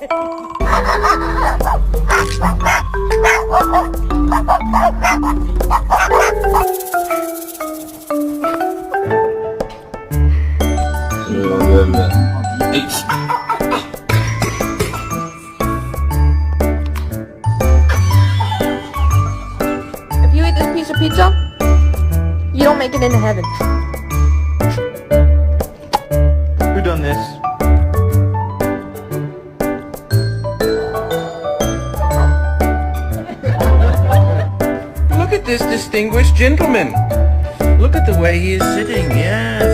If you eat this piece of pizza, you don't make it into heaven. Who done this? Look at this distinguished gentleman. Look at the way he is sitting, yes.